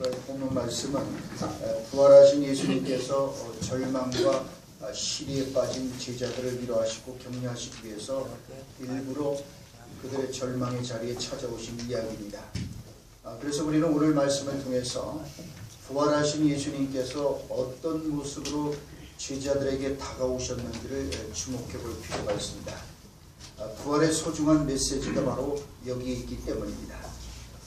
본문 말씀은 부활하신 예수님께서 절망과 시리에 빠진 제자들을 위로하시고 격려하시기 위해서 일부러 그들의 절망의 자리에 찾아오신 이야기입니다. 그래서 우리는 오늘 말씀을 통해서 부활하신 예수님께서 어떤 모습으로 제자들에게 다가오셨는지를 주목해 볼 필요가 있습니다. 부활의 소중한 메시지가 바로 여기에 있기 때문입니다.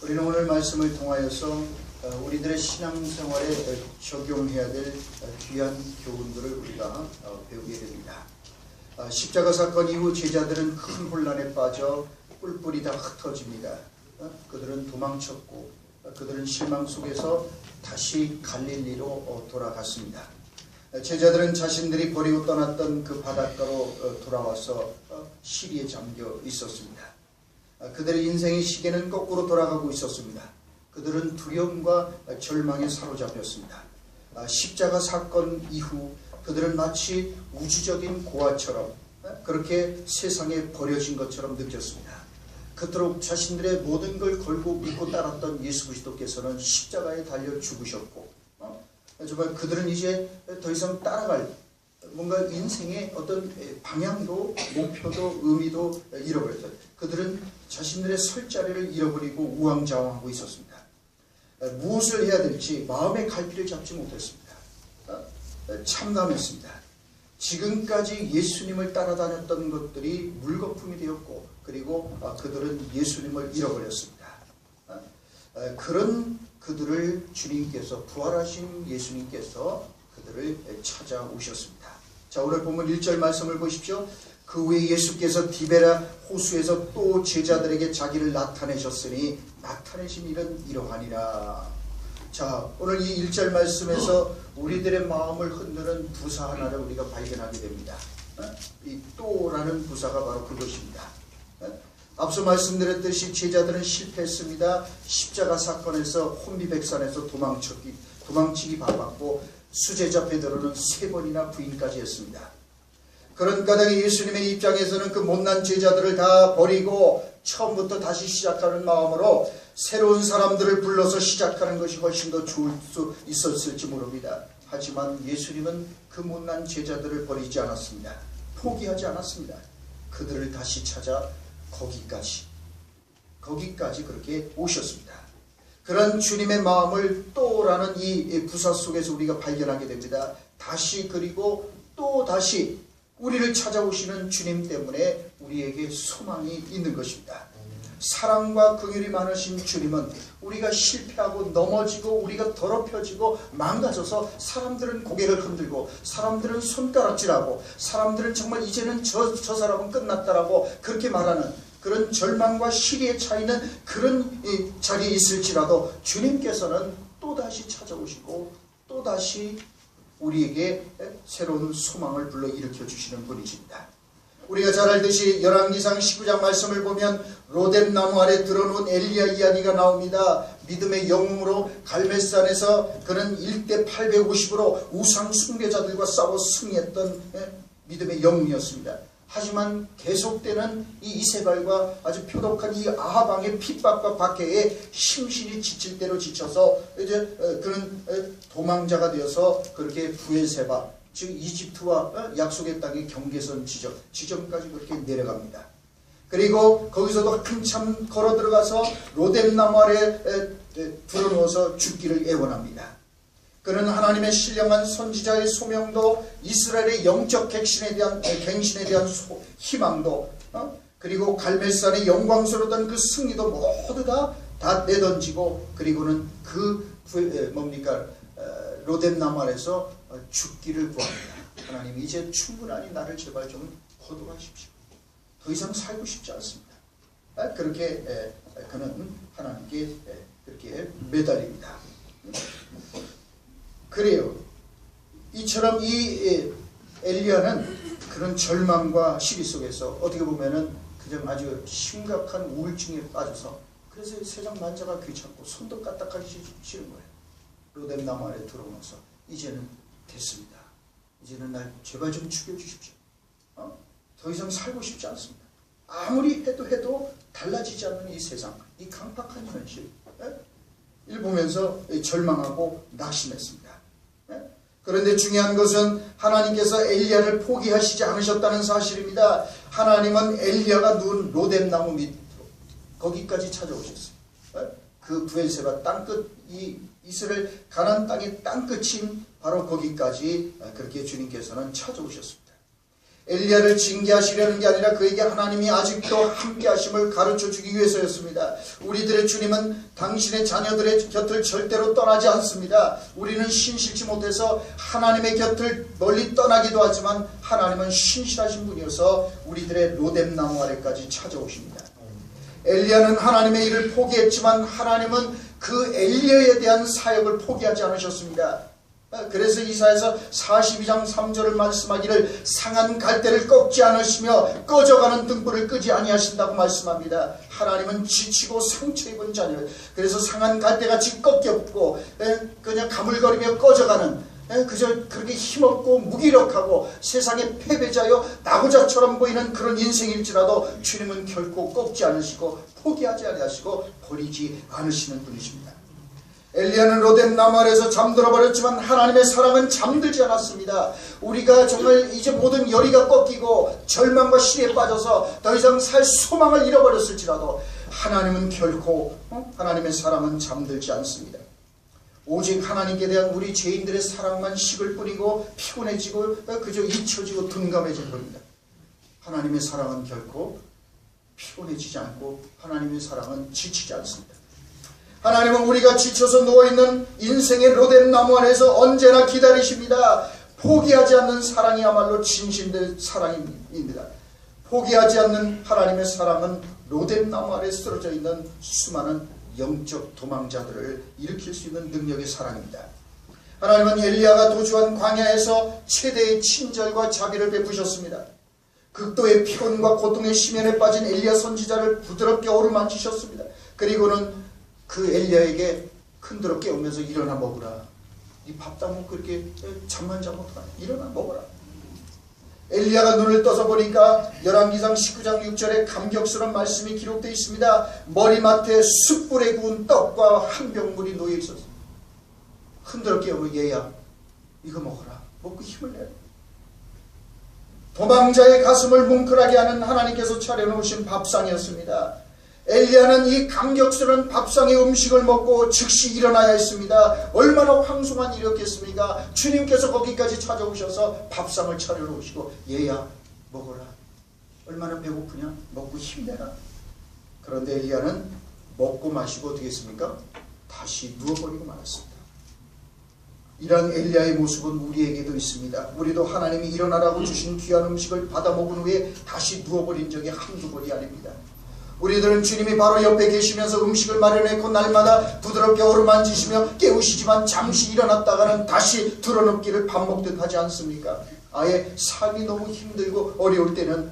우리는 오늘 말씀을 통하여서 우리들의 신앙생활에 적용해야 될 귀한 교훈들을 우리가 배우게 됩니다. 십자가 사건 이후 제자들은 큰 혼란에 빠져 뿔뿔이 다 흩어집니다. 그들은 도망쳤고 그들은 실망 속에서 다시 갈릴리로 돌아갔습니다. 제자들은 자신들이 버리고 떠났던 그 바닷가로 돌아와서 시리에 잠겨 있었습니다. 그들의 인생의 시계는 거꾸로 돌아가고 있었습니다. 그들은 두려움과 절망에 사로잡혔습니다. 십자가 사건 이후 그들은 마치 우주적인 고아처럼 그렇게 세상에 버려진 것처럼 느꼈습니다. 그토록 자신들의 모든 걸 걸고 믿고 따랐던 예수 그리스도께서는 십자가에 달려 죽으셨고 정말 그들은 이제 더 이상 따라갈 뭔가 인생의 어떤 방향도 목표도 의미도 잃어버렸어요. 그들은 자신들의 설 자리를 잃어버리고 우왕좌왕하고 있었습니다. 무엇을 해야 될지 마음의 갈피를 잡지 못했습니다. 참담했습니다. 지금까지 예수님을 따라다녔던 것들이 물거품이 되었고 그리고 그들은 예수님을 잃어버렸습니다. 그런 그들을 주님께서 부활하신 예수님께서 그들을 찾아오셨습니다. 자, 오늘 보면 1절 말씀을 보십시오. 그 후에 예수께서 디베라 호수에서 또 제자들에게 자기를 나타내셨으니 나타내신 일은 이러하니라. 자, 오늘 이 1절 말씀에서 우리들의 마음을 흔드는 부사 하나를 우리가 발견하게 됩니다. 이 또라는 부사가 바로 그것입니다. 앞서 말씀드렸듯이 제자들은 실패했습니다. 십자가 사건에서 혼비백산에서 도망치기 바빴고 수제자 베드로는 3번이나 부인까지 했습니다. 그런 까닭에 예수님의 입장에서는 그 못난 제자들을 다 버리고 처음부터 다시 시작하는 마음으로 새로운 사람들을 불러서 시작하는 것이 훨씬 더 좋을 수 있었을지 모릅니다. 하지만 예수님은 그 못난 제자들을 버리지 않았습니다. 포기하지 않았습니다. 그들을 다시 찾아 거기까지 그렇게 오셨습니다. 그런 주님의 마음을 또라는 이 부사 속에서 우리가 발견하게 됩니다. 다시 그리고 또 다시 우리를 찾아오시는 주님 때문에 우리에게 소망이 있는 것입니다. 사랑과 긍휼이 많으신 주님은 우리가 실패하고 넘어지고 우리가 더럽혀지고 망가져서 사람들은 고개를 흔들고 사람들은 손가락질하고 사람들은 정말 이제는 저 사람은 끝났다라고 그렇게 말하는 그런 절망과 시리에 차이는 그런 자리에 있을지라도 주님께서는 또다시 찾아오시고 또다시 우리에게 새로운 소망을 불러일으켜 주시는 분이십니다. 우리가 잘 알듯이 열왕기상 19장 말씀을 보면 로뎀나무 아래 드러놓은 엘리야 이야기가 나옵니다. 믿음의 영웅으로 갈멜산에서 그는 1대 850으로 우상 숭배자들과 싸워 승리했던 믿음의 영웅이었습니다. 하지만 계속되는 이 이세벨과 아주 표독한 이 아합 왕의 핍박과 박해에 심신이 지칠 대로 지쳐서 이제 그는 도망자가 되어서 그렇게 브엘세바 즉 이집트와 약속의 땅의 경계선 지점까지 그렇게 내려갑니다. 그리고 거기서도 한참 걸어 들어가서 로뎀나무 아래 들어누워서 죽기를 애원합니다. 그는 하나님의 신령한 선지자의 소명도 이스라엘의 영적 갱신에 대한 희망도 그리고 갈멜산의 영광스러웠던 그 승리도 모두 다 내던지고 그리고는 로뎀나무 아래서 죽기를 구합니다. 하나님 이제 충분하니 나를 제발 좀 거두하십시오. 더 이상 살고 싶지 않습니다. 그렇게 그는 하나님께 그렇게 매달립니다. 그래요. 이처럼 이 엘리야는 그런 절망과 시리 속에서 어떻게 보면은 그냥 아주 심각한 우울증에 빠져서 그래서 세상 만져가 귀찮고 손도 까딱하기 싫은 거예요. 로뎀나무 아래 들어오면서 이제는 됐습니다. 이제는 날 제발 좀 죽여주십시오. 더 이상 살고 싶지 않습니다. 아무리 해도 달라지지 않는 이 세상, 이 강팍한 현실. 보면서 절망하고 낙심했습니다. 그런데 중요한 것은 하나님께서 엘리야를 포기하시지 않으셨다는 사실입니다. 하나님은 엘리야가 누운 로뎀나무 밑으로 거기까지 찾아오셨어요. 그 브엘세바 땅끝, 이 이스라엘 가나안 땅의 땅끝인 바로 거기까지 그렇게 주님께서는 찾아오셨습니다. 엘리야를 징계하시려는 게 아니라 그에게 하나님이 아직도 함께 하심을 가르쳐주기 위해서였습니다. 우리들의 주님은 당신의 자녀들의 곁을 절대로 떠나지 않습니다. 우리는 신실치 못해서 하나님의 곁을 멀리 떠나기도 하지만 하나님은 신실하신 분이어서 우리들의 로뎀나무 아래까지 찾아오십니다. 엘리야는 하나님의 일을 포기했지만 하나님은 그 엘리야에 대한 사역을 포기하지 않으셨습니다. 그래서 이사야서 42장 3절을 말씀하기를 상한 갈대를 꺾지 않으시며 꺼져가는 등불을 끄지 아니하신다고 말씀합니다. 하나님은 지치고 상처 입은 자녀, 그래서 상한 갈대같이 꺾였고 그냥 가물거리며 꺼져가는, 그저 그렇게 힘없고 무기력하고 세상의 패배자여 나고자처럼 보이는 그런 인생일지라도 주님은 결코 꺾지 않으시고 포기하지 아니하시고 버리지 않으시는 분이십니다. 엘리야는 로뎀나무 아래에서 잠들어 버렸지만 하나님의 사랑은 잠들지 않았습니다. 우리가 정말 이제 모든 열의가 꺾이고 절망과 시리에 빠져서 더 이상 살 소망을 잃어버렸을지라도 하나님은 결코 하나님의 사랑은 잠들지 않습니다. 오직 하나님께 대한 우리 죄인들의 사랑만 식을 뿌리고 피곤해지고 그저 잊혀지고 둔감해질 겁니다. 하나님의 사랑은 결코 피곤해지지 않고 하나님의 사랑은 지치지 않습니다. 하나님은 우리가 지쳐서 누워있는 인생의 로뎀나무 안에서 언제나 기다리십니다. 포기하지 않는 사랑이야말로 진실된 사랑입니다. 포기하지 않는 하나님의 사랑은 로뎀나무 아래 쓰러져 있는 수많은 영적 도망자들을 일으킬 수 있는 능력의 사랑입니다. 하나님은 엘리야가 도주한 광야에서 최대의 친절과 자비를 베푸셨습니다. 극도의 피곤과 고통의 심연에 빠진 엘리야 선지자를 부드럽게 어루만지셨습니다. 그리고는 그 엘리야에게 흔들어 깨우면서 일어나 먹으라. 이 밥 다 먹고 이렇게 잠만 자고 일어나 먹어라. 엘리야가 눈을 떠서 보니까 열왕기상 19장 6절에 감격스러운 말씀이 기록되어 있습니다. 머리맡에 숯불에 구운 떡과 한 병물이 놓여 있었어. 흔들어 깨우고 얘야 이거 먹어라. 먹고 힘을 내라. 도망자의 가슴을 뭉클하게 하는 하나님께서 차려놓으신 밥상이었습니다. 엘리야는 이 감격스러운 밥상의 음식을 먹고 즉시 일어나야 했습니다. 얼마나 황송한 일이었겠습니까? 주님께서 거기까지 찾아오셔서 밥상을 차려놓으시고 얘야 먹어라. 얼마나 배고프냐? 먹고 힘내라. 그런데 엘리야는 먹고 마시고 어떻게 했습니까? 다시 누워버리고 말았습니다. 이런 엘리야의 모습은 우리에게도 있습니다. 우리도 하나님이 일어나라고 주신 귀한 음식을 받아 먹은 후에 다시 누워버린 적이 한두 번이 아닙니다. 우리들은 주님이 바로 옆에 계시면서 음식을 마련했고 날마다 부드럽게 어루만지시며 깨우시지만 잠시 일어났다가는 다시 드러눕기를 밥 먹듯 하지 않습니까? 아예 삶이 너무 힘들고 어려울 때는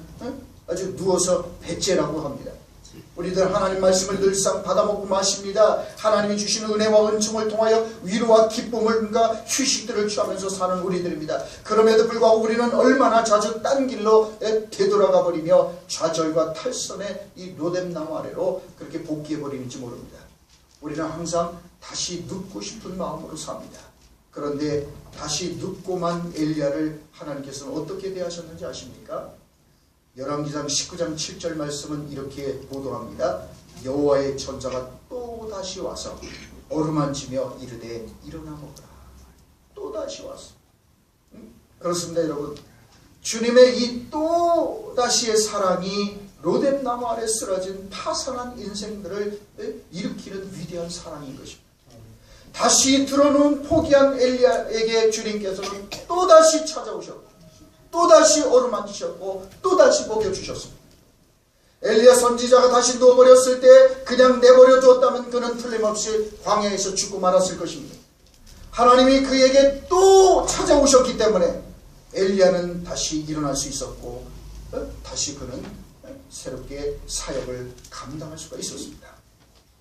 아주 누워서 배째라고 합니다. 우리들 하나님 말씀을 늘상 받아먹고 마십니다. 하나님이 주시는 은혜와 은총을 통하여 위로와 기쁨과 휴식들을 취하면서 사는 우리들입니다. 그럼에도 불구하고 우리는 얼마나 자주 딴 길로 되돌아가 버리며 좌절과 탈선의 이 로뎀나무 아래로 그렇게 복귀해 버리는지 모릅니다. 우리는 항상 다시 눕고 싶은 마음으로 삽니다. 그런데 다시 눕고만 엘리야를 하나님께서는 어떻게 대하셨는지 아십니까? 열왕기상 19장 7절 말씀은 이렇게 보도합니다. 여호와의 천사가 또 다시 와서 어루만지며 이르되 일어나 먹으라. 또 다시 왔어. 그렇습니다, 여러분. 주님의 이 또 다시의 사랑이 로뎀나무 아래 쓰러진 파산한 인생들을 일으키는 위대한 사랑인 것입니다. 다시 들어놓은 포기한 엘리야에게 주님께서는 또 다시 찾아오셨고 또다시 어루만지셨고 또다시 먹여주셨습니다. 엘리야 선지자가 다시 누워버렸을 때 그냥 내버려 두었다면 그는 틀림없이 광야에서 죽고 말았을 것입니다. 하나님이 그에게 또 찾아오셨기 때문에 엘리야는 다시 일어날 수 있었고 다시 그는 새롭게 사역을 감당할 수가 있었습니다.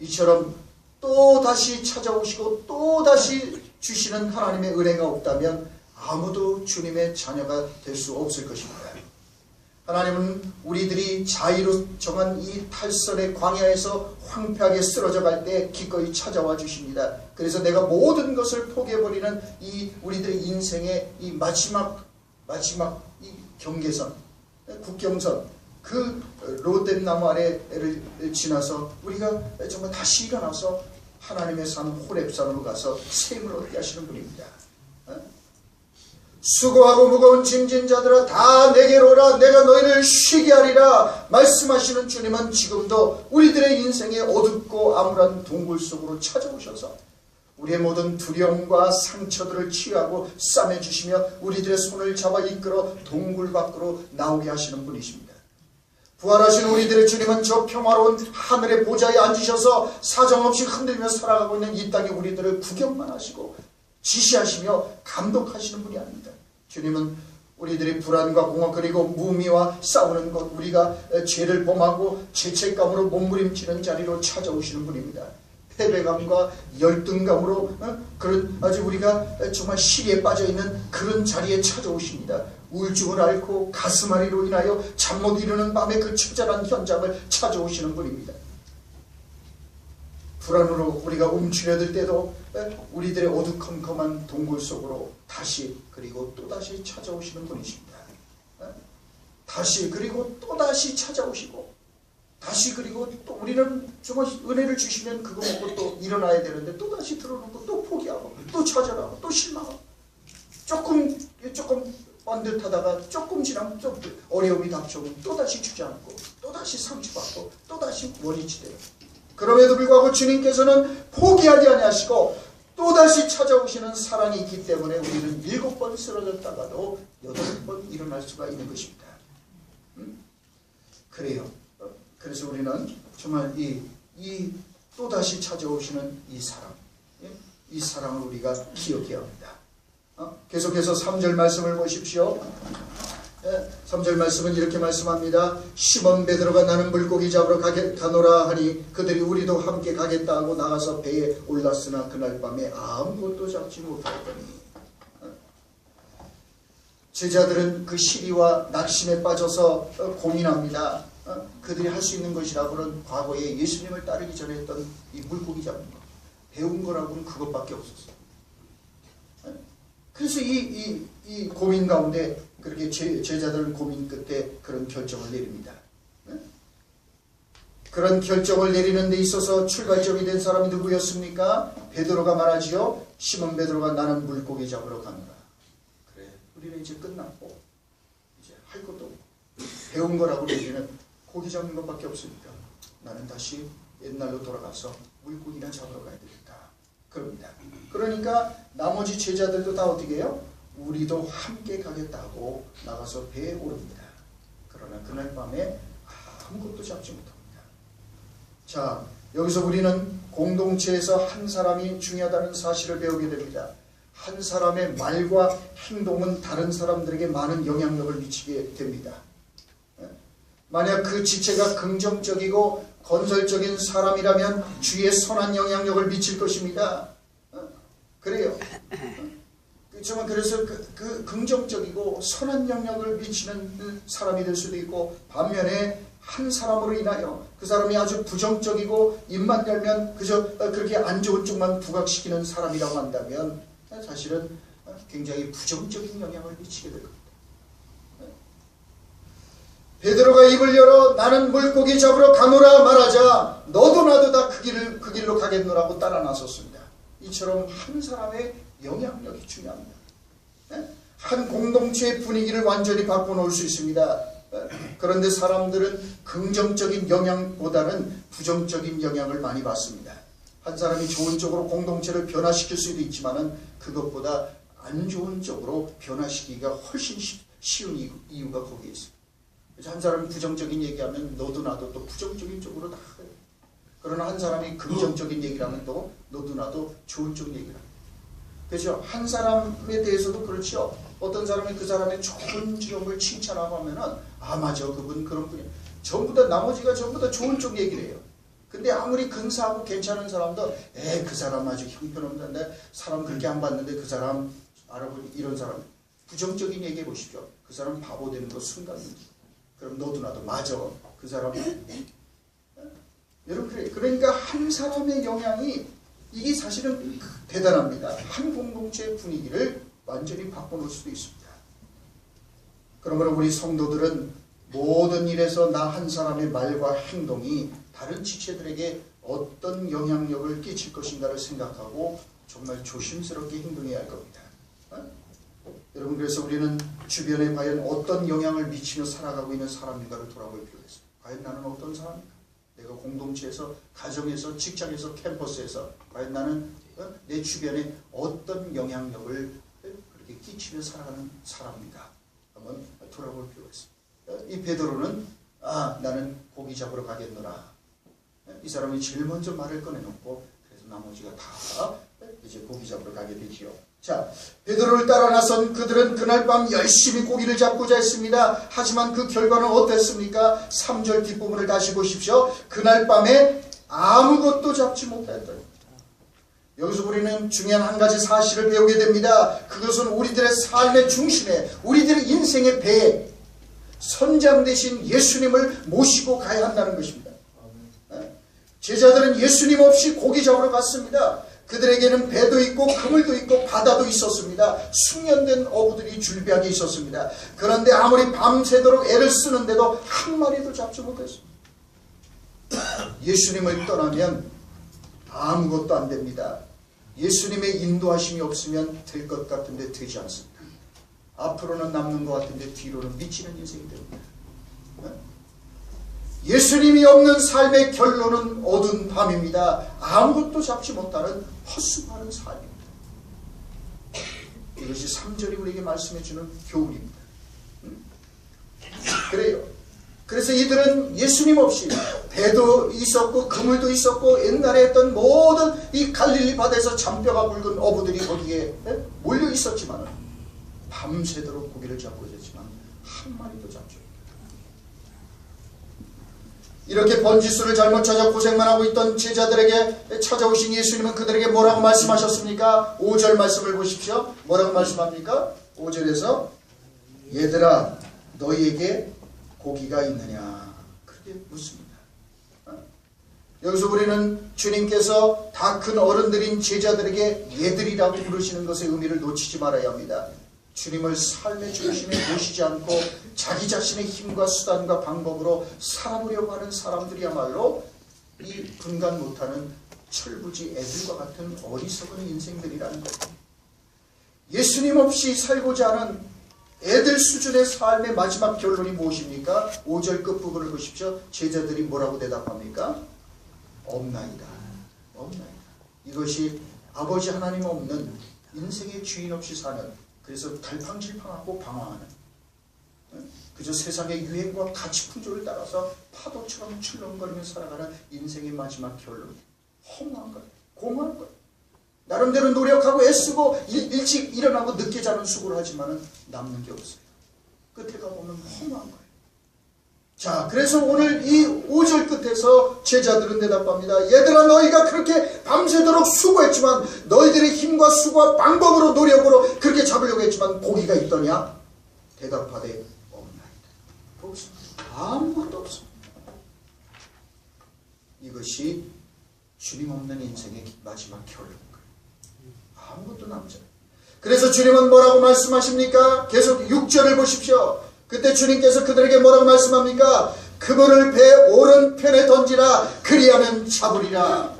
이처럼 또 다시 찾아오시고 또 다시 주시는 하나님의 은혜가 없다면 아무도 주님의 자녀가 될 수 없을 것입니다. 하나님은 우리들이 자유로 정한 이 탈선의 광야에서 황폐하게 쓰러져 갈 때 기꺼이 찾아와 주십니다. 그래서 내가 모든 것을 포기해버리는 이 우리들의 인생의 이 마지막 이 경계선, 국경선, 그 로뎀나무 아래를 지나서 우리가 정말 다시 일어나서 하나님의 산 호렙산으로 가서 샘을 얻게 하시는 분입니다. 수고하고 무거운 짐진 자들아 다 내게로 오라 내가 너희를 쉬게 하리라 말씀하시는 주님은 지금도 우리들의 인생의 어둡고 암울한 동굴 속으로 찾아오셔서 우리의 모든 두려움과 상처들을 치유하고 싸매주시며 우리들의 손을 잡아 이끌어 동굴 밖으로 나오게 하시는 분이십니다. 부활하신 우리들의 주님은 저 평화로운 하늘의 보좌에 앉으셔서 사정없이 흔들며 살아가고 있는 이 땅의 우리들을 구경만 하시고 지시하시며 감독하시는 분이 아닙니다. 주님은 우리들의 불안과 공허 그리고 무미와 싸우는 것, 우리가 죄를 범하고 죄책감으로 몸부림치는 자리로 찾아오시는 분입니다. 패배감과 열등감으로 그런 아주 우리가 정말 시리에 빠져있는 그런 자리에 찾아오십니다. 우울증을 앓고 가슴앓이로 인하여 잠 못 이루는 밤에 그 처절한 현장을 찾아오시는 분입니다. 불안으로 우리가 움츠려들 때도 우리들의 어두컴컴한 동굴 속으로 다시 그리고 또다시 찾아오시는 분이십니다. 다시 그리고 또다시 찾아오시고 다시 그리고 또 우리는 정말 은혜를 주시면 그거 먹고 또 일어나야 되는데 또다시 들어놓고 또 포기하고 또 좌절하고 또 실망하고 조금 반듯하다가 조금 지나면 좀 어려움이 닥쳐오면 또다시 주저앉고 또다시 상처받고 또다시 원위치 돼요. 그럼에도 불구하고 주님께서는 포기하지 아니하시고 또다시 찾아오시는 사랑이 있기 때문에 우리는 7번 쓰러졌다가도 8번 일어날 수가 있는 것입니다. 그래요. 그래서 우리는 정말 이 또다시 찾아오시는 이 사랑, 이 사랑을 우리가 기억해야 합니다. 계속해서 3절 말씀을 보십시오. 3절 말씀은 이렇게 말씀합니다. 시몬 베드로가 나는 물고기 잡으러 가노라 하니 그들이 우리도 함께 가겠다 하고 나가서 배에 올랐으나 그날 밤에 아무것도 잡지 못하더니 제자들은 그 시리와 낙심에 빠져서 고민합니다. 그들이 할 수 있는 것이라고는 과거에 예수님을 따르기 전에 했던 이 물고기 잡는 거 배운 거라고는 그것밖에 없었어요. 그래서 이 고민 가운데 그렇게 제자들은 고민 끝에 그런 결정을 내립니다. 그런 결정을 내리는 데 있어서 출발점이 된 사람이 누구였습니까? 베드로가 말하지요. 시몬 베드로가 나는 물고기 잡으러 가노라. 그래, 우리는 이제 끝났고 이제 할 것도 없고 배운 거라고 우리는 고기 잡는 것밖에 없으니까 나는 다시 옛날로 돌아가서 물고기나 잡으러 가야 되겠다. 그럽니다. 그러니까 나머지 제자들도 다 어떻게 해요? 우리도 함께 가겠다고 나가서 배에 오릅니다. 그러나 그날 밤에 아무것도 잡지 못합니다. 자, 여기서 우리는 공동체에서 한 사람이 중요하다는 사실을 배우게 됩니다. 한 사람의 말과 행동은 다른 사람들에게 많은 영향력을 미치게 됩니다. 만약 그 지체가 긍정적이고 건설적인 사람이라면 주위에 선한 영향력을 미칠 것입니다. 그래요. 정말 그래서 그 긍정적이고 선한 영향을 미치는 사람이 될 수도 있고, 반면에 한 사람으로 인하여 그 사람이 아주 부정적이고 입만 열면 그저 그렇게 안 좋은 쪽만 부각시키는 사람이라고 한다면 사실은 굉장히 부정적인 영향을 미치게 될 겁니다. 베드로가 입을 열어 나는 물고기 잡으러 가노라 말하자 너도 나도 다 그 길로 가겠노라고 따라 나섰습니다. 이처럼 한 사람의 영향력이 중요합니다. 한 공동체의 분위기를 완전히 바꿔놓을 수 있습니다. 그런데 사람들은 긍정적인 영향보다는 부정적인 영향을 많이 받습니다. 한 사람이 좋은 쪽으로 공동체를 변화시킬 수도 있지만 그것보다 안 좋은 쪽으로 변화시키기가 훨씬 쉬운 이유가 거기에 있습니다. 그래서 한 사람이 부정적인 얘기하면 너도 나도 또 부정적인 쪽으로 다 해요. 그러나 한 사람이 긍정적인 얘기를 하면 또 너도 나도 좋은 쪽 얘기를 합니다. 그렇죠? 한 사람에 대해서도 그렇죠. 어떤 사람이 그 사람의 좋은 점을 칭찬하고 하면은 맞아 그분 그런 분이야. 전부 다 나머지가 전부 다 좋은 쪽 얘기를 해요. 근데 아무리 근사하고 괜찮은 사람도 그 사람 아주 형편없는데 사람 그렇게 안 봤는데 그 사람 알아보니 이런 사람 부정적인 얘기해 보십시오. 그 사람 바보 되는 거 순간입니다. 그럼 너도 나도 맞아. 그 사람이. 여러분, 그러니까 한 사람의 영향이 이게 사실은 대단합니다. 한 공동체의 분위기를 완전히 바꿔놓을 수도 있습니다. 그러므로 우리 성도들은 모든 일에서 나 한 사람의 말과 행동이 다른 지체들에게 어떤 영향력을 끼칠 것인가를 생각하고 정말 조심스럽게 행동해야 할 겁니다. 여러분, 그래서 우리는 주변에 과연 어떤 영향을 미치며 살아가고 있는 사람인가를 돌아볼 필요가 있습니다. 과연 나는 어떤 사람인가? 내가 공동체에서, 가정에서, 직장에서, 캠퍼스에서 과연 나는 내 주변에 어떤 영향력을 그렇게 끼치며 살아가는 사람인가? 한번 돌아볼 필요가 있습니다. 이 베드로는 나는 고기 잡으러 가겠노라. 이 사람이 제일 먼저 말을 꺼내놓고 그래서 나머지가 다 이제 고기 잡으러 가게 되지요. 자, 베드로를 따라 나선 그들은 그날 밤 열심히 고기를 잡고자 했습니다. 하지만 그 결과는 어땠습니까? 3절 뒷부분을 다시 보십시오. 그날 밤에 아무것도 잡지 못했다. 여기서 우리는 중요한 한 가지 사실을 배우게 됩니다. 그것은 우리들의 삶의 중심에, 우리들의 인생의 배에 선장 되신 예수님을 모시고 가야 한다는 것입니다. 제자들은 예수님 없이 고기 잡으러 갔습니다. 그들에게는 배도 있고 그물도 있고 바다도 있었습니다. 숙련된 어부들이 줄비하게 있었습니다. 그런데 아무리 밤새도록 애를 쓰는데도 한 마리도 잡지 못했습니다. 예수님을 떠나면 아무것도 안 됩니다. 예수님의 인도하심이 없으면 될 것 같은데 되지 않습니다. 앞으로는 남는 것 같은데 뒤로는 미치는 인생이 됩니다. 예수님이 없는 삶의 결론은 어두운 밤입니다. 아무것도 잡지 못하는 헛수고하는 삶입니다. 이것이 3절이 우리에게 말씀해주는 교훈입니다. 그래요. 그래서 이들은 예수님 없이 배도 있었고 그물도 있었고 옛날에 했던 모든 이 갈릴리 바다에서 잔뼈가 굵은 어부들이 거기에 몰려 있었지만 밤새도록 고기를 잡고 있었지만 한 마리도 잡지 못했다. 이렇게 번지수를 잘못 찾아 고생만 하고 있던 제자들에게 찾아오신 예수님은 그들에게 뭐라고 말씀하셨습니까? 5절 말씀을 보십시오. 뭐라고 말씀합니까? 5절에서 얘들아 너희에게 고기가 있느냐 그렇게 묻습니다. 여기서 우리는 주님께서 다 큰 어른들인 제자들에게 얘들이라고 부르시는 것의 의미를 놓치지 말아야 합니다. 주님을 삶의 중심에 모시지 않고 자기 자신의 힘과 수단과 방법으로 살아보려고 하는 사람들이야말로 이 분간 못하는 철부지 애들과 같은 어리석은 인생들이라는 거예요. 예수님 없이 살고자 하는 애들 수준의 삶의 마지막 결론이 무엇입니까? 5절 끝부분을 보십시오. 제자들이 뭐라고 대답합니까? 없나이다. 없나이다. 이것이 아버지 하나님 없는 인생의 주인 없이 사는, 그래서 갈팡질팡하고 방황하는, 그저 세상의 유행과 가치 풍조를 따라서 파도처럼 출렁거리며 살아가는 인생의 마지막 결론. 허무한 거예요. 공허한 거예요. 나름대로 노력하고 애쓰고 일찍 일어나고 늦게 자는 수고를 하지만 남는 게 없어요. 끝에 가보면 허무한 거예요. 자, 그래서 오늘 이 5절 끝에서 제자들은 대답합니다. 얘들아 너희가 그렇게 밤새도록 수고했지만 너희들의 힘과 수고와 방법으로 노력으로 그렇게 잡으려고 했지만 고기가 있더냐? 대답하되 없나이다. 없습니다. 아무것도 없습니다. 이것이 주님 없는 인생의 마지막 결론. 아무것도 남지 않아요. 그래서 주님은 뭐라고 말씀하십니까? 계속 6절을 보십시오. 그때 주님께서 그들에게 뭐라고 말씀합니까? 그물을 배 오른편에 던지라 그리하면 잡으리라.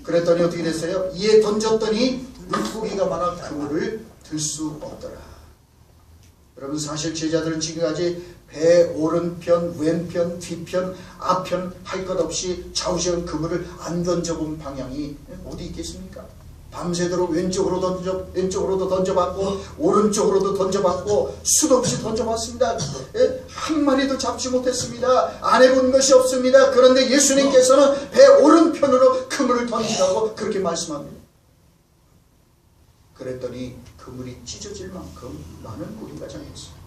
그랬더니 어떻게 됐어요? 이에 던졌더니 물고기가 많아 그물을 들 수 없더라. 여러분 사실 제자들은 지금까지 배 오른편, 왼편, 뒤편, 앞편 할 것 없이 좌우지간 그물을 안 던져본 방향이 어디 있겠습니까? 밤새도록 왼쪽으로도 던져봤고 오른쪽으로도 던져봤고 수도 없이 던져봤습니다. 한 마리도 잡지 못했습니다. 안 해본 것이 없습니다. 그런데 예수님께서는 배 오른편으로 그물을 던지라고 그렇게 말씀합니다. 그랬더니 그물이 찢어질 만큼 많은 고기가 잡혔습니다.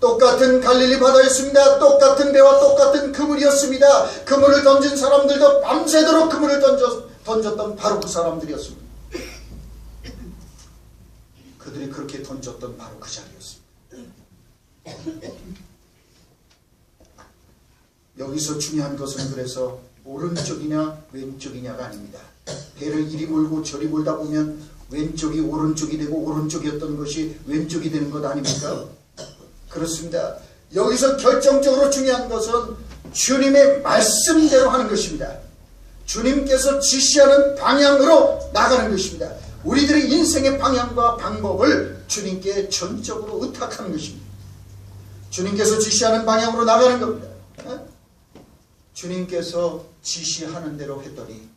똑같은 갈릴리 바다였습니다. 똑같은 배와 똑같은 그물이었습니다. 그물을 던진 사람들도 밤새도록 그물을 던졌던 바로 그 사람들이었습니다. 그들이 그렇게 던졌던 바로 그 자리였습니다. 여기서 중요한 것은 그래서 오른쪽이냐 왼쪽이냐가 아닙니다. 배를 이리 몰고 저리 몰다 보면 왼쪽이 오른쪽이 되고 오른쪽이었던 것이 왼쪽이 되는 것 아닙니까? 그렇습니다. 여기서 결정적으로 중요한 것은 주님의 말씀대로 하는 것입니다. 주님께서 지시하는 방향으로 나가는 것입니다. 우리들의 인생의 방향과 방법을 주님께 전적으로 의탁하는 것입니다. 주님께서 지시하는 방향으로 나가는 겁니다. 주님께서 지시하는 대로 했더니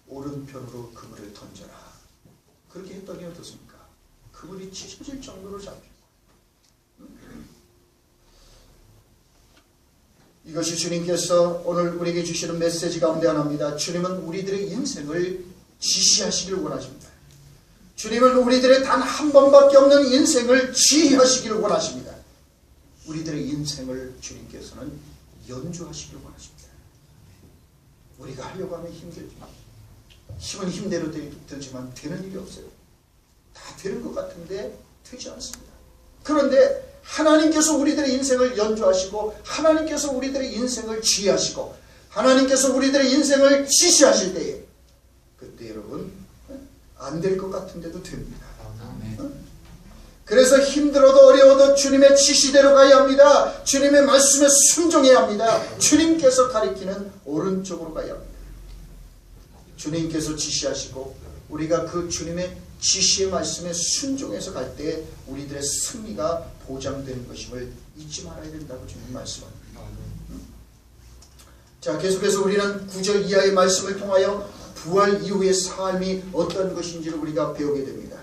오른편으로 그물을 던져라. 그렇게 했더니 어떻습니까? 그물이 찢어질 정도로 잡히고. 이것이 주님께서 오늘 우리에게 주시는 메시지 가운데 하나입니다. 주님은 우리들의 인생을 지시하시길 원하십니다. 주님은 우리들의 단 한 번밖에 없는 인생을 지휘하시기를 원하십니다. 우리들의 인생을 주님께서는 연주하시기를 원하십니다. 우리가 하려고 하면 힘들죠. 힘은 힘대로 되지만 되는 일이 없어요. 다 되는 것 같은데 되지 않습니다. 그런데 하나님께서 우리들의 인생을 연주하시고 하나님께서 우리들의 인생을 지휘하시고 하나님께서 우리들의 인생을 지시하실 때에 그때 여러분 안 될 것 같은데도 됩니다. 그래서 힘들어도 어려워도 주님의 지시대로 가야 합니다. 주님의 말씀에 순종해야 합니다. 주님께서 가리키는 오른쪽으로 가야 합니다. 주님께서 지시하시고 우리가 그 주님의 지시의 말씀에 순종해서 갈 때 우리들의 승리가 보장되는 것임을 잊지 말아야 된다고 주님 말씀합니다. 자, 계속해서 우리는 9절 이하의 말씀을 통하여 부활 이후의 삶이 어떤 것인지를 우리가 배우게 됩니다.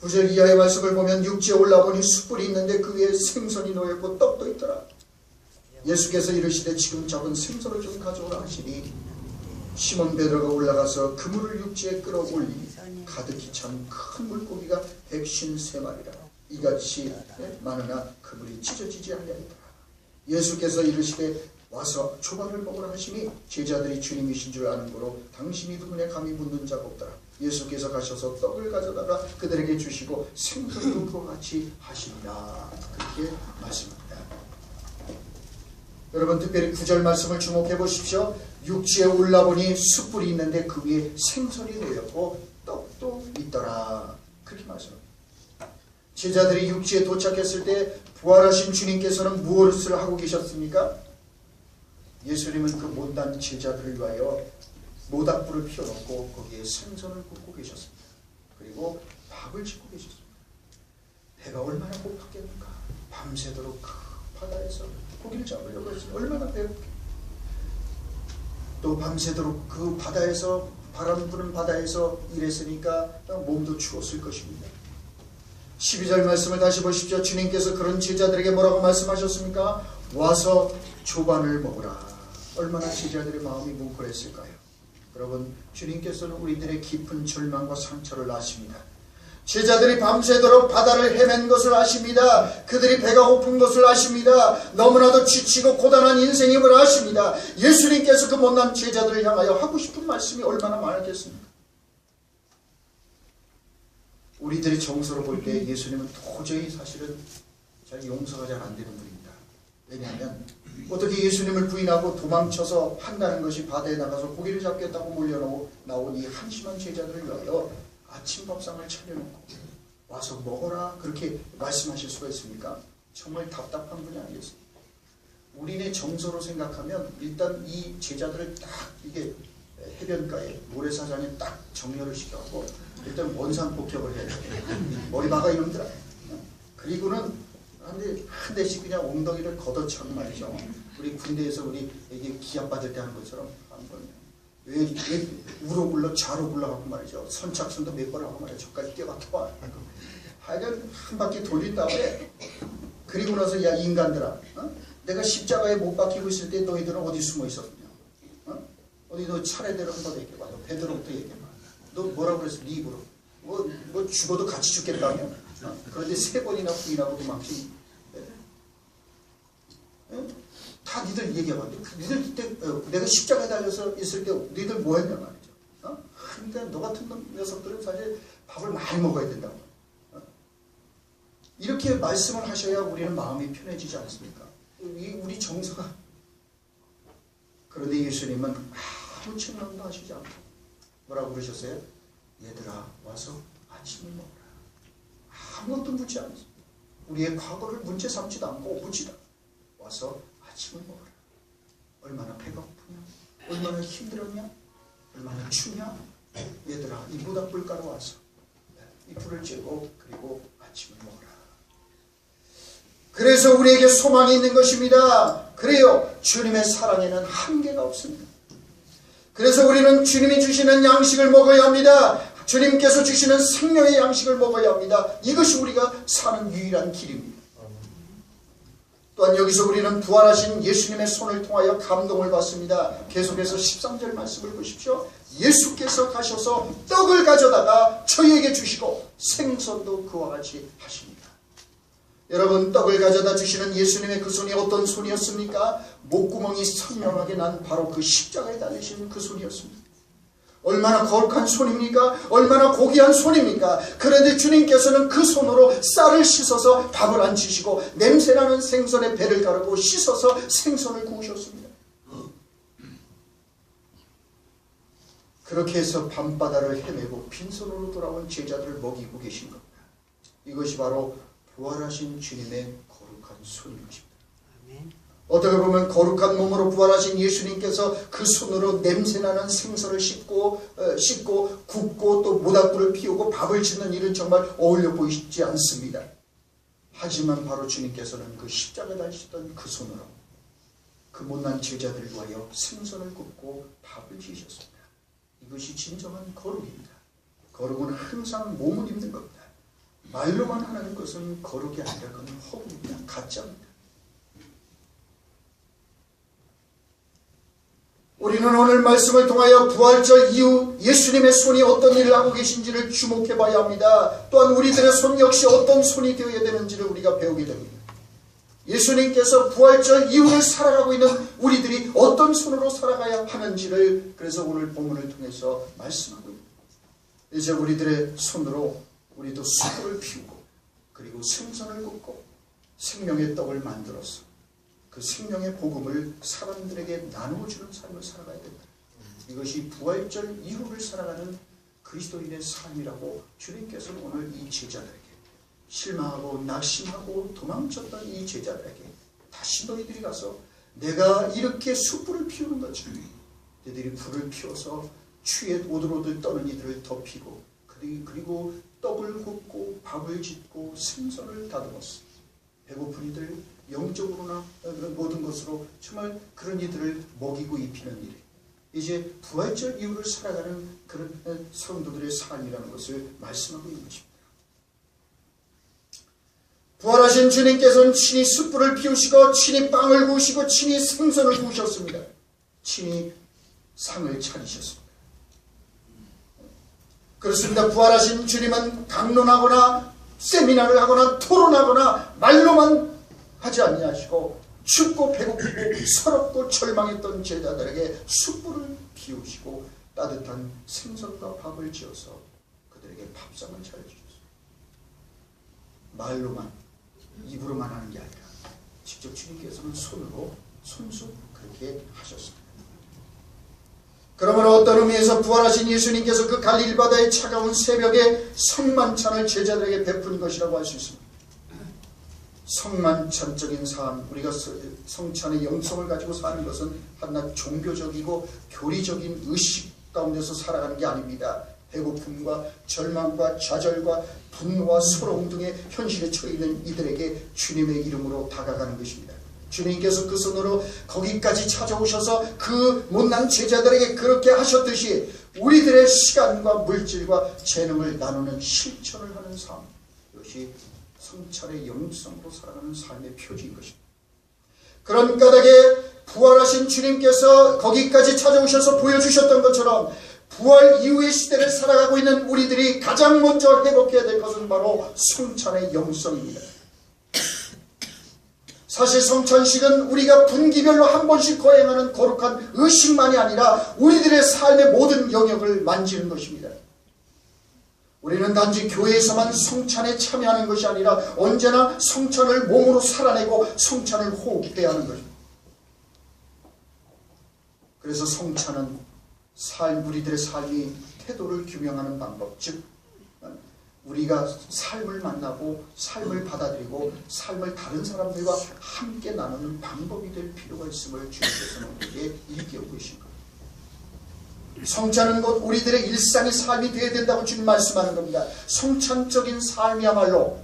9절 이하의 말씀을 보면 육지에 올라보니 숯불이 있는데 그 위에 생선이 놓여있고 떡도 있더라. 예수께서 이르시되 지금 잡은 생선을 좀 가져오라 하시니 시몬 베드로가 올라가서 그물을 육지에 끌어올리니 가득히 찬 큰 물고기가 153마리라. 이같이 많으나 그물이 찢어지지 아니하리더라. 예수께서 이르시되 와서 초밥을 먹으라 하시니 제자들이 주님이신 줄 아는 거로 당신이 누구냐 감히 묻는 자가 없더라. 예수께서 가셔서 떡을 가져다가 그들에게 주시고 생선도 그와 같이 하시니라. 그렇게 말씀합니다. 여러분 특별히 9절 말씀을 주목해 보십시오. 육지에 올라보니 숯불이 있는데 그 위에 생선이 놓였고 떡도 있더라. 그렇게 말씀합니다. 제자들이 육지에 도착했을 때 부활하신 주님께서는 무엇을 하고 계셨습니까? 예수님은 그 못난 제자들을 위하여 모닥불을 피워놓고 거기에 생선을 굽고 계셨습니다. 그리고 밥을 짓고 계셨습니다. 배가 얼마나 고팠겠는가. 밤새도록 그 바다에서 고기를 잡으려고 했어요. 얼마나 배고프게. 또 밤새도록 그 바다에서 바람 부는 바다에서 일했으니까 몸도 추웠을 것입니다. 12절 말씀을 다시 보십시오. 주님께서 그런 제자들에게 뭐라고 말씀하셨습니까? 와서 조반을 먹으라. 얼마나 제자들의 마음이 뭉클했을까요? 여러분 주님께서는 우리들의 깊은 절망과 상처를 아십니다. 제자들이 밤새도록 바다를 헤맨 것을 아십니다. 그들이 배가 고픈 것을 아십니다. 너무나도 지치고 고단한 인생임을 아십니다. 예수님께서 그 못난 제자들을 향하여 하고 싶은 말씀이 얼마나 많았겠습니까? 우리들이 정서로 볼 때 예수님은 도저히 사실은 잘 용서가 잘 안 되는 분입니다. 왜냐하면 어떻게 예수님을 부인하고 도망쳐서 한다는 것이 바다에 나가서 고기를 잡겠다고 몰려 나온 이 한심한 제자들을 위하여 아침 밥상을 차려놓고 와서 먹어라 그렇게 말씀하실 수가 있습니까? 정말 답답한 분이 아니겠습니까? 우리네 정서로 생각하면 일단 이 제자들을 딱 이게 해변가에 모래사장에 딱 정렬을 시켜갖고 일단 원산 폭격을 해야 돼. 머리 박아 이놈들아. 그리고는 한 대씩 그냥 엉덩이를 걷어차고 말이죠. 우리 군대에서 우리 이게 기합 받을 때 하는 것처럼 한번 왜 우로 굴러 좌로 굴러가고 말이죠. 선착순도 몇 번 하고 말이죠. 저까지 뛰어가봐. 하여간 한 바퀴 돌린 다음에 그리고 나서 야 인간들아, 내가 십자가에 못 박히고 있을 때 너희들은 어디 숨어 있었냐? 어디 너 차례대로 한번 얘기해봐. 너 베드로부터 얘기해봐. 너 뭐라고 그랬어? 네 입으로. 뭐 죽어도 같이 죽겠다며? 그런데 3번이나 부인하고 도망친. 다 니들 얘기해봐. 니들 그때 내가 십자가에 달려서 있을 때 니들 뭐 했냐 말이죠. 그러니까 너 같은 녀석들은 사실 밥을 많이 먹어야 된다고. 이렇게 말씀을 하셔야 우리는 마음이 편해지지 않습니까? 우리 정서가. 그런데 예수님은 아무 책망도 하시지 않고 뭐라고 그러셨어요? 얘들아 와서 아침을 먹어라. 아무것도 묻지 않습니다. 우리의 과거를 문제 삼지도 않고 묻지도 않고 와서 아침을 먹어라. 얼마나 배가 고프냐? 얼마나 힘들었냐? 얼마나 춥냐? 얘들아 이 모닥불가로 와서 이 불을 쬐고 그리고 아침을 먹어라. 그래서 우리에게 소망이 있는 것입니다. 그래요. 주님의 사랑에는 한계가 없습니다. 그래서 우리는 주님이 주시는 양식을 먹어야 합니다. 주님께서 주시는 생명의 양식을 먹어야 합니다. 이것이 우리가 사는 유일한 길입니다. 또한 여기서 우리는 부활하신 예수님의 손을 통하여 감동을 받습니다. 계속해서 13절 말씀을 보십시오. 예수께서 가셔서 떡을 가져다가 저희에게 주시고 생선도 그와 같이 하십니다. 여러분, 떡을 가져다 주시는 예수님의 그 손이 어떤 손이었습니까? 목구멍이 선명하게 난 바로 그 십자가에 달리신 그 손이었습니다. 얼마나 거룩한 손입니까? 얼마나 고귀한 손입니까? 그런데 주님께서는 그 손으로 쌀을 씻어서 밥을 안 치시고 냄새나는 생선의 배를 가르고 씻어서 생선을 구우셨습니다. 그렇게 해서 밤바다를 헤매고 빈손으로 돌아온 제자들을 먹이고 계신 겁니다. 이것이 바로 부활하신 주님의 거룩한 손인 것입니다. 어떻게 보면 거룩한 몸으로 부활하신 예수님께서 그 손으로 냄새나는 생선을 씻고 굽고 또 모닥불을 피우고 밥을 짓는 일은 정말 어울려 보이지 않습니다. 하지만 바로 주님께서는 그 십자가에 달리셨던 그 손으로 그 못난 제자들을 위하여 생선을 굽고 밥을 지으셨습니다. 이것이 진정한 거룩입니다. 거룩은 항상 몸을 입는 겁니다. 말로만 하는 것은 거룩이 아니라 그건 허구입니다. 가짜입니다. 우리는 오늘 말씀을 통하여 부활절 이후 예수님의 손이 어떤 일을 하고 계신지를 주목해 봐야 합니다. 또한 우리들의 손 역시 어떤 손이 되어야 되는지를 우리가 배우게 됩니다. 예수님께서 부활절 이후를 살아가고 있는 우리들이 어떤 손으로 살아가야 하는지를 그래서 오늘 본문을 통해서 말씀하고 있습니다. 이제 우리들의 손으로 우리도 숯불을 피우고 그리고 생선을 굽고 생명의 떡을 만들어서 그 생명의 복음을 사람들에게 나누어주는 삶을 살아가야 된다. 이것이 부활절 이후를 살아가는 그리스도인의 삶이라고 주님께서는 오늘 이 제자들에게 실망하고 낙심하고 도망쳤던 이 제자들에게 다시 너희들이 가서 내가 이렇게 숯불을 피우는 것처럼 너희들이 불을 피워서 추위에 오들오들 떠는 이들을 덮이고 그리고 떡을 굽고 밥을 짓고 생선을 다듬었어. 배고픈 이들 영적으로나 모든 것으로 정말 그런 이들을 먹이고 입히는 일. 이제 부활절 이후를 살아가는 그런 성도들의 삶이라는 것을 말씀하고 있는 것입니다. 부활하신 주님께서는 친히 숯불을 피우시고 친히 빵을 구우시고 친히 생선을 구우셨습니다. 친히 상을 차리셨습니다. 그렇습니다. 부활하신 주님은 강론하거나 세미나를 하거나 토론하거나 말로만 하지 아니하시고 춥고 배고프고 서럽고 절망했던 제자들에게 숯불을 피우시고 따뜻한 생선과 밥을 지어서 그들에게 밥상을 차려주셨어요. 말로만 입으로만 하는 게 아니라 직접 주님께서는 손으로 손수 그렇게 하셨습니다. 그러면 어떤 의미에서 부활하신 예수님께서 그 갈릴리 바다의 차가운 새벽에 성만찬을 제자들에게 베푼 것이라고 할 수 있습니다. 성만찬적인 삶, 우리가 성찬의 영성을 가지고 사는 것은 한낱 종교적이고 교리적인 의식 가운데서 살아가는 게 아닙니다. 배고픔과 절망과 좌절과 분노와 서러움 등의 현실에 처해 있는 이들에게 주님의 이름으로 다가가는 것입니다. 주님께서 그 손으로 거기까지 찾아오셔서 그 못난 제자들에게 그렇게 하셨듯이 우리들의 시간과 물질과 재능을 나누는 실천을 하는 삶, 이것이 성찬의 영성으로 살아가는 삶의 표지인 것입니다. 그런 까닭에 부활하신 주님께서 거기까지 찾아오셔서 보여주셨던 것처럼 부활 이후의 시대를 살아가고 있는 우리들이 가장 먼저 회복해야 될 것은 바로 성찬의 영성입니다. 사실 성찬식은 우리가 분기별로 한 번씩 거행하는 거룩한 의식만이 아니라 우리들의 삶의 모든 영역을 만지는 것입니다. 우리는 단지 교회에서만 성찬에 참여하는 것이 아니라 언제나 성찬을 몸으로 살아내고 성찬을 호흡해야 하는 것입니다. 그래서 성찬은 우리들의 삶이 태도를 규명하는 방법, 즉 우리가 삶을 만나고 삶을 받아들이고 삶을 다른 사람들과 함께 나누는 방법이 될 필요가 있음을 주님께서는 우리에게 일깨우고 계신 겁니다. 성찬은 곧 우리들의 일상의 삶이 되어야 된다고 주님 말씀하는 겁니다. 성찬적인 삶이야말로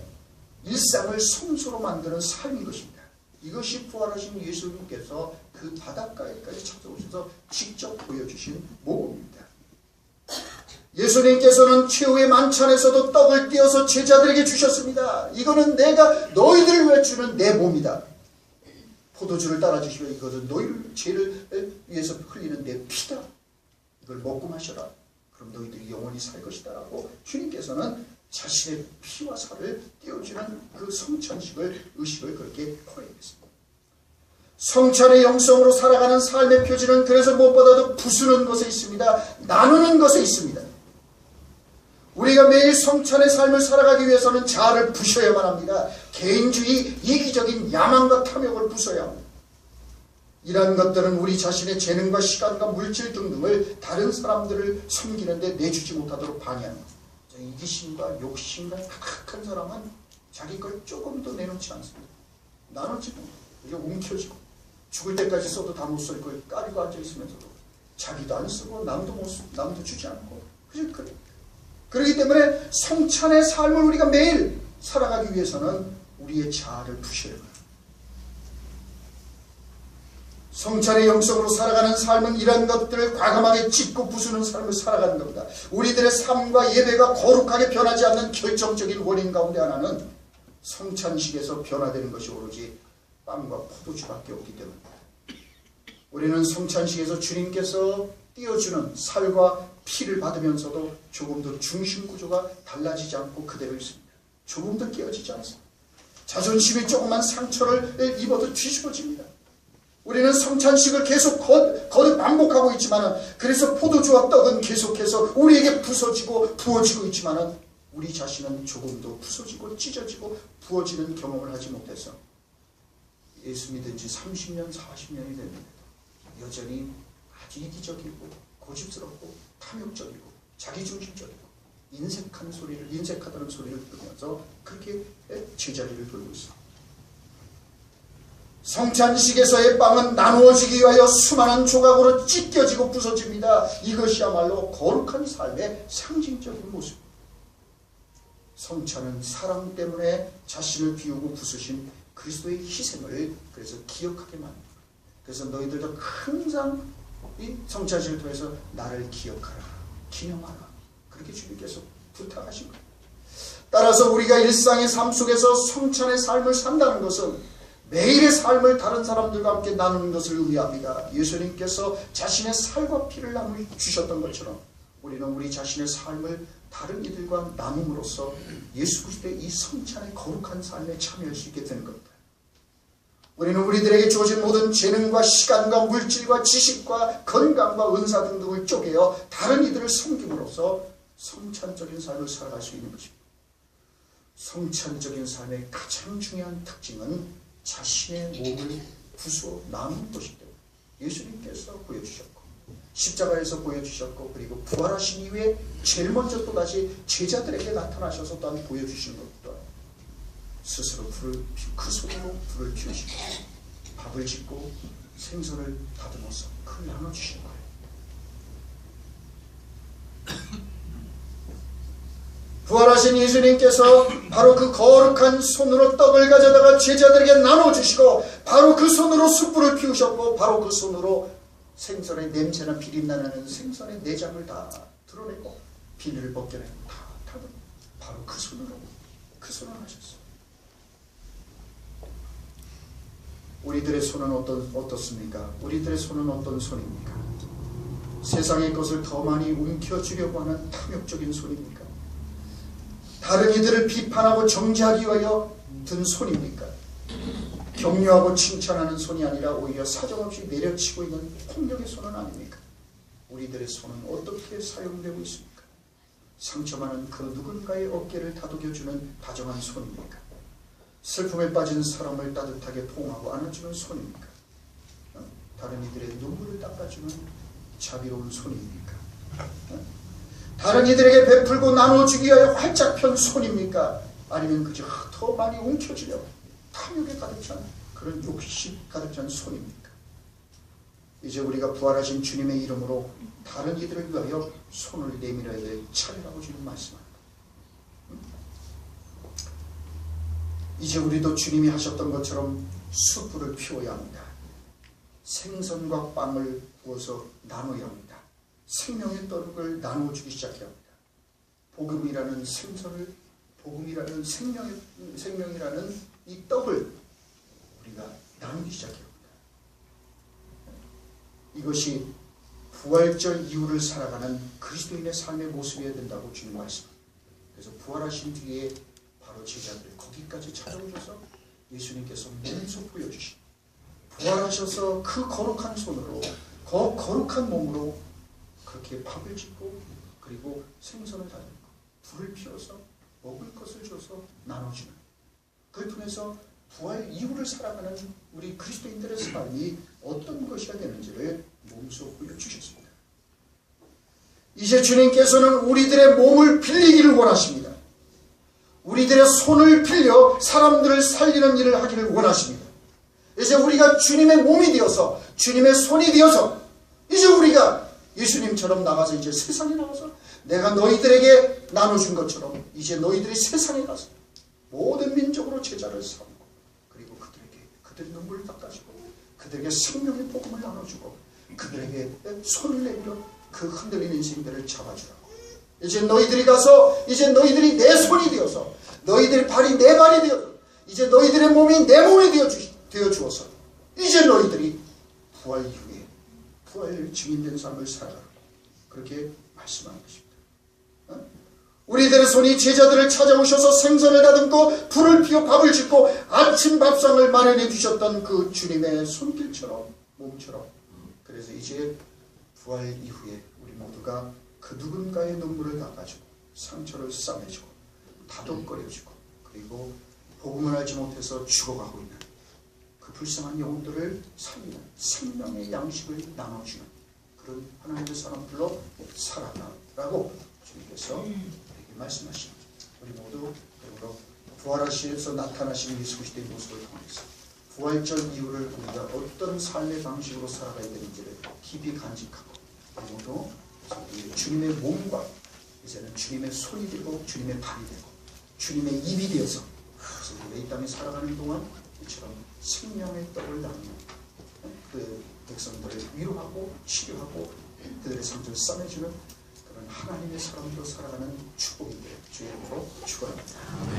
일상을 성소로 만드는 삶인 것입니다. 이것이 부활하신 예수님께서 그 바닷가에까지 찾아오셔서 직접 보여주신 모범입니다. 예수님께서는 최후의 만찬에서도 떡을 떼어서 제자들에게 주셨습니다. 이거는 내가 너희들을 위해 주는 내 몸이다. 포도주를 따라주시며 이것은 너희를 죄를 위해서 흘리는 내 피다. 이걸 먹고 마셔라. 그럼 너희들이 영원히 살 것이다 라고 주님께서는 자신의 피와 살을 떼어주는 그 성찬식을 의식을 그렇게 포함했습니다. 성찬의 영성으로 살아가는 삶의 표지는 그래서 무엇보다도 부수는 것에 있습니다. 나누는 것에 있습니다. 우리가 매일 성찬의 삶을 살아가기 위해서는 자아를 부셔야만 합니다. 개인주의, 이기적인 야망과 탐욕을 부숴야 합니다. 이러한 것들은 우리 자신의 재능과 시간과 물질 등등을 다른 사람들을 섬기는데 내주지 못하도록 방해하는 겁니다. 이기심과 욕심과 가득한 사람은 자기 걸 조금 더 내놓지 않습니다. 나눠지고 움켜쥐고 죽을 때까지 써도 다 못 쓸 걸 까리고 앉아있으면서도 자기도 안 쓰고 남도 주지 않고 그래. 그렇기 때문에 성찬의 삶을 우리가 매일 살아가기 위해서는 우리의 자아를 부셔야 합니다. 성찬의 영성으로 살아가는 삶은 이런 것들을 과감하게 찢고 부수는 삶을 살아가는 겁니다. 우리들의 삶과 예배가 거룩하게 변하지 않는 결정적인 원인 가운데 하나는 성찬식에서 변화되는 것이 오로지 빵과 포도주밖에 없기 때문입니다. 우리는 성찬식에서 주님께서 띄워주는 살과 피를 받으면서도 조금 더 중심 구조가 달라지지 않고 그대로 있습니다. 조금 더 깨어지지 않습니다. 자존심이 조금만 상처를 입어도 뒤집어집니다. 우리는 성찬식을 계속 거듭 반복하고 있지만 그래서 포도주와 떡은 계속해서 우리에게 부서지고 부어지고 있지만 우리 자신은 조금 더 부서지고 찢어지고 부어지는 경험을 하지 못해서 예수 믿은 지 30년, 40년이 됐는데도 여전히 아주 이기적이고 고집스럽고 탐욕적이고 자기중심적이고 인색하다는 소리를 들으면서 그렇게 제자리를 돌고 있습니다. 성찬식에서의 빵은 나누어지기 위하여 수많은 조각으로 찢겨지고 부서집니다. 이것이야말로 거룩한 삶의 상징적인 모습입니다. 성찬은 사랑 때문에 자신을 비우고 부수신 그리스도의 희생을 그래서 기억하게 만듭니다. 그래서 너희들도 항상 이 성찬식을 통해서 나를 기억하라, 기념하라. 그렇게 주님께서 부탁하신 거예요. 따라서 우리가 일상의 삶 속에서 성찬의 삶을 산다는 것은 매일의 삶을 다른 사람들과 함께 나누는 것을 의미합니다. 예수님께서 자신의 살과 피를 나누어 주셨던 것처럼 우리는 우리 자신의 삶을 다른 이들과 나눔으로써 예수 그리스도의 이 성찬의 거룩한 삶에 참여할 수 있게 되는 겁니다. 우리는 우리들에게 주어진 모든 재능과 시간과 물질과 지식과 건강과 은사 등등을 쪼개어 다른 이들을 섬김으로써 성찬적인 삶을 살아갈 수 있는 것입니다. 성찬적인 삶의 가장 중요한 특징은 자신의 몸을 부수어 나누는 것이기 때문에 예수님께서 보여주셨고 십자가에서 보여주셨고 그리고 부활하신 이후에 제일 먼저 또다시 제자들에게 나타나셔서 또한 보여주신 것 또한 스스로 그 손으로 불을 피우시고 밥을 짓고 생선을 다듬어서 그걸 나눠주신 거예요. 부활하신 예수님께서 바로 그 거룩한 손으로 떡을 가져다가 제자들에게 나눠주시고 바로 그 손으로 숯불을 피우셨고 바로 그 손으로 생선의 냄새나 비린내나는 생선의 내장을 다 드러내고 비늘을 벗겨내고 다 다듬고 바로 그 손으로 하셨어요. 우리들의 손은 어떻습니까? 우리들의 손은 어떤 손입니까? 세상의 것을 더 많이 움켜쥐려고 하는 탐욕적인 손입니까? 다른 이들을 비판하고 정죄하기 위하여 든 손입니까? 격려하고 칭찬하는 손이 아니라 오히려 사정없이 내려치고 있는 폭력의 손은 아닙니까? 우리들의 손은 어떻게 사용되고 있습니까? 상처많은 그 누군가의 어깨를 다독여주는 다정한 손입니까? 슬픔에 빠진 사람을 따뜻하게 포옹하고 안아주는 손입니까? 다른 이들의 눈물을 닦아주는 자비로운 손입니까? 다른 이들에게 베풀고 나눠주기 위하여 활짝 편 손입니까? 아니면 그저 더 많이 움켜쥐려고 탐욕에 가득 찬 그런 욕심 가득 찬 손입니까? 이제 우리가 부활하신 주님의 이름으로 다른 이들을 위하여 손을 내밀어야 될 차례라고 주님 말씀합니다. 이제 우리도 주님이 하셨던 것처럼 숯불을 피워야 합니다. 생선과 빵을 구워서 나눠야 합니다. 생명의 떡을 나누어주기 시작해야 합니다. 복음이라는 생선을, 복음이라는 생명이라는 이 떡을 우리가 나누기 시작해야 합니다. 이것이 부활절 이후를 살아가는 그리스도인의 삶의 모습이어야 된다고 주님 말씀합니다. 그래서 부활하신 뒤에 바로 제자들 거기까지 찾아오셔서 예수님께서 몸소 보여주신, 부활하셔서 그 거룩한 손으로, 거룩한 몸으로 그렇게 밥을 짓고 그리고 생선을 다듬고 불을 피워서 먹을 것을 줘서 나눠주는, 그를 통해서 부활 이후를 살아가는 우리 그리스도인들의 삶이 어떤 것이어야 되는지를 몸소 보여주셨습니다. 이제 주님께서는 우리들의 몸을 빌리기를 원하십니다. 우리들의 손을 빌려 사람들을 살리는 일을 하기를 원하십니다. 이제 우리가 주님의 몸이 되어서, 주님의 손이 되어서, 이제 우리가 예수님처럼 나가서, 이제 세상에 나가서 내가 너희들에게 나눠준 것처럼 이제 너희들이 세상에 가서 모든 민족으로 제자를 삼고, 그리고 그들의 눈물을 닦아주고 그들에게 생명의 복음을 나눠주고 그들에게 손을 내밀어 그 흔들리는 인생들을 잡아주라고. 이제 너희들이 가서, 이제 너희들이 내 손이 되어서, 너희들의 발이 내 발이 되어서, 이제 너희들의 몸이 내 몸이 되어 주어서 이제 너희들이 부활 이후에 부활 증인된 삶을 살아가라고 그렇게 말씀하는 것입니다. 우리들의 손이 제자들을 찾아오셔서 생선을 다듬고 불을 피워 밥을 짓고 아침 밥상을 마련해 주셨던 그 주님의 손길처럼, 몸처럼, 그래서 이제 부활 이후에 우리 모두가 그 누군가의 눈물을 닦아주고 상처를 싸매주고 다독거려주고 그리고 복음을 알지 못해서 죽어가고 있는 그 불쌍한 영혼들을 살리는 생명의 양식을 나눠주는 그런 하나님의 사람들로 살아가라고 주님께서 우리에게 말씀하십니다. 우리 모두 그러므로 부활하시면서 나타나신 예수 그리스도의 모습을 통해서 부활절 이후를 우리가 어떤 삶의 방식으로 살아가야 되는지를 깊이 간직하고, 모두 주님의 몸과 이제는 주님의 손이 되고 주님의 발이 되고 주님의 입이 되어서 우리가 이 땅에 살아가는 동안 이처럼 생명의 떡을 나누는 그 백성들을 위로하고 치료하고 그들의 상처를 싸매주는 그런 하나님의 사람으로 살아가는 축복이 되어 주의 이름으로 축원합니다.